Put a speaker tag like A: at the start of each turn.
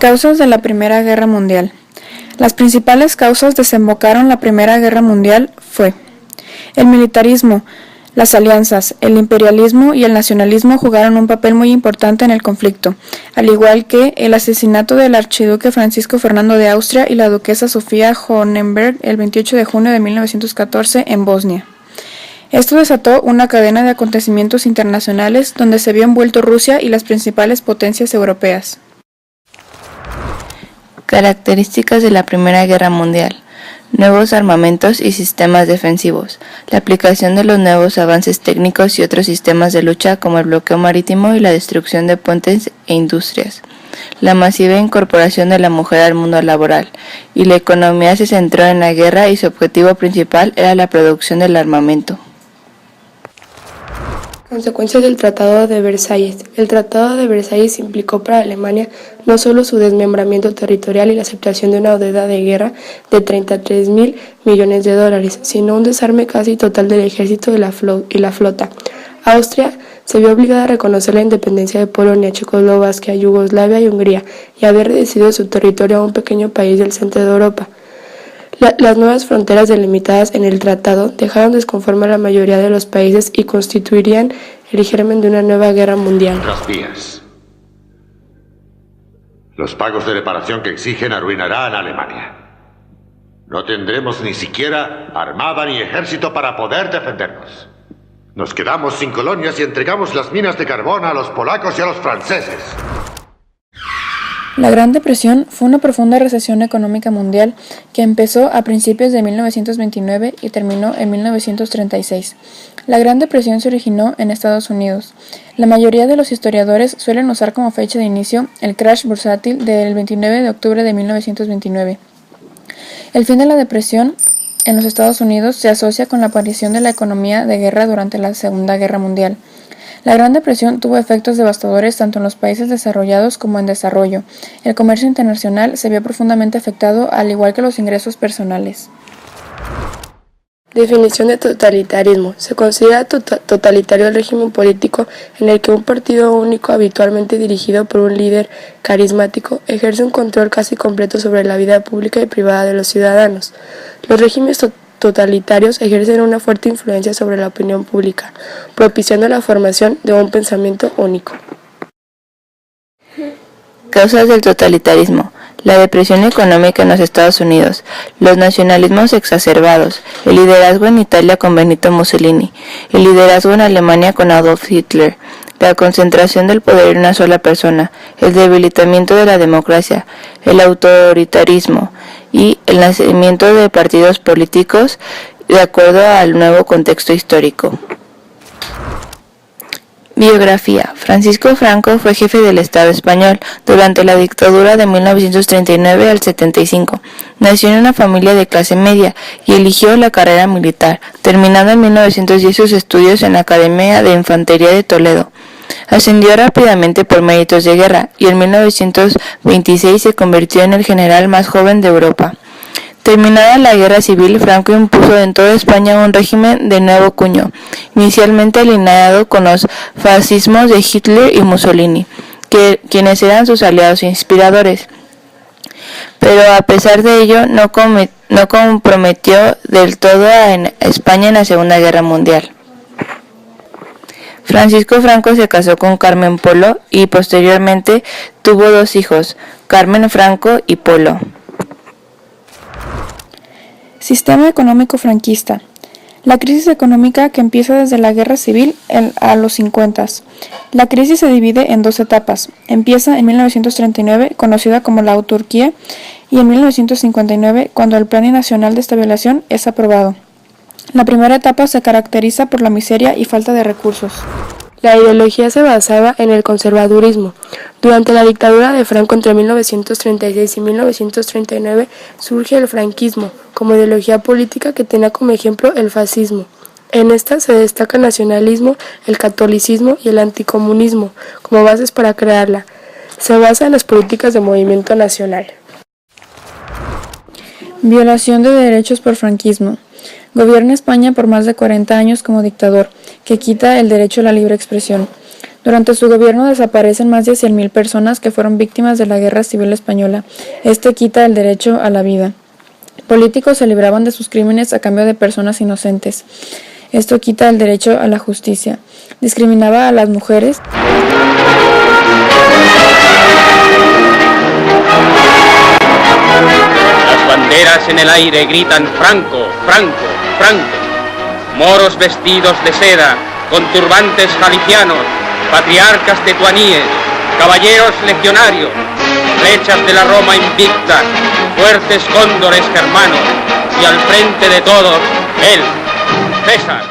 A: Causas de la Primera Guerra Mundial. Las principales causas desembocaron la Primera Guerra Mundial fue el militarismo, las alianzas, el imperialismo y el nacionalismo jugaron un papel muy importante en el conflicto, al igual que el asesinato del archiduque Francisco Fernando de Austria y la duquesa Sofía Hohenberg el 28 de junio de 1914 en Bosnia. Esto desató una cadena de acontecimientos internacionales donde se vio envuelto Rusia y las principales potencias europeas.
B: Características de la Primera Guerra Mundial. Nuevos armamentos y sistemas defensivos. La aplicación de los nuevos avances técnicos y otros sistemas de lucha como el bloqueo marítimo y la destrucción de puentes e industrias. La masiva incorporación de la mujer al mundo laboral. Y la economía se centró en la guerra y su objetivo principal era la producción del armamento.
C: Consecuencias del Tratado de Versalles. El Tratado de Versalles implicó para Alemania no solo su desmembramiento territorial y la aceptación de una deuda de guerra de 33.000 millones de dólares, sino un desarme casi total del ejército y la flota. Austria se vio obligada a reconocer la independencia de Polonia, Checoslovaquia, Yugoslavia y Hungría, y haber reducido su territorio a un pequeño país del centro de Europa. Las nuevas fronteras delimitadas en el tratado dejaron desconforme a la mayoría de los países y constituirían el germen de una nueva guerra mundial.
D: Otras vías. Los pagos de reparación que exigen arruinarán a Alemania. No tendremos ni siquiera armada ni ejército para poder defendernos. Nos quedamos sin colonias y entregamos las minas de carbón a los polacos y a los franceses.
A: La Gran Depresión fue una profunda recesión económica mundial que empezó a principios de 1929 y terminó en 1936. La Gran Depresión se originó en Estados Unidos. La mayoría de los historiadores suelen usar como fecha de inicio el crash bursátil del 29 de octubre de 1929. El fin de la depresión en los Estados Unidos se asocia con la aparición de la economía de guerra durante la Segunda Guerra Mundial. La Gran Depresión tuvo efectos devastadores tanto en los países desarrollados como en desarrollo. El comercio internacional se vio profundamente afectado, al igual que los ingresos personales.
C: Definición de totalitarismo. Se considera totalitario el régimen político en el que un partido único, habitualmente dirigido por un líder carismático, ejerce un control casi completo sobre la vida pública y privada de los ciudadanos. Los regímenes totalitarios ejercen una fuerte influencia sobre la opinión pública, propiciando la formación de un pensamiento único.
B: Causas del totalitarismo. La depresión económica en los Estados Unidos, los nacionalismos exacerbados, el liderazgo en Italia con Benito Mussolini, el liderazgo en Alemania con Adolf Hitler, la concentración del poder en una sola persona, el debilitamiento de la democracia, el autoritarismo y el nacimiento de partidos políticos de acuerdo al nuevo contexto histórico. Biografía. Francisco Franco fue jefe del Estado español durante la dictadura de 1939 al 75. Nació en una familia de clase media y eligió la carrera militar, terminando en 1910 sus estudios en la Academia de Infantería de Toledo. Ascendió rápidamente por méritos de guerra y en 1926 se convirtió en el general más joven de Europa. Terminada la guerra civil, Franco impuso en toda España un régimen de nuevo cuño, inicialmente alineado con los fascismos de Hitler y Mussolini, quienes eran sus aliados inspiradores. Pero a pesar de ello, no comprometió del todo a España en la Segunda Guerra Mundial. Francisco Franco se casó con Carmen Polo y posteriormente tuvo dos hijos, Carmen Franco y Polo.
A: Sistema económico franquista. La crisis económica que empieza desde la guerra civil a los 50. La crisis se divide en dos etapas. Empieza en 1939, conocida como la autarquía, y en 1959, cuando el Plan Nacional de Estabilización es aprobado. La primera etapa se caracteriza por la miseria y falta de recursos.
C: La ideología se basaba en el conservadurismo. Durante la dictadura de Franco entre 1936 y 1939 surge el franquismo como ideología política que tenía como ejemplo el fascismo. En esta se destaca el nacionalismo, el catolicismo y el anticomunismo como bases para crearla. Se basa en las políticas de movimiento nacional.
A: Violación de derechos por franquismo. Gobierna España por más de 40 años como dictador, que quita el derecho a la libre expresión. Durante su gobierno desaparecen más de 100.000 personas que fueron víctimas de la Guerra Civil Española. Este quita el derecho a la vida. Políticos se libraban de sus crímenes a cambio de personas inocentes. Esto quita el derecho a la justicia. Discriminaba a las mujeres.
E: Las banderas en el aire gritan Franco, Franco, Franco. Moros vestidos de seda, con turbantes jaliscianos, patriarcas tetuaníes, caballeros legionarios, flechas de la Roma invicta, fuertes cóndores germanos, y al frente de todos, él, César.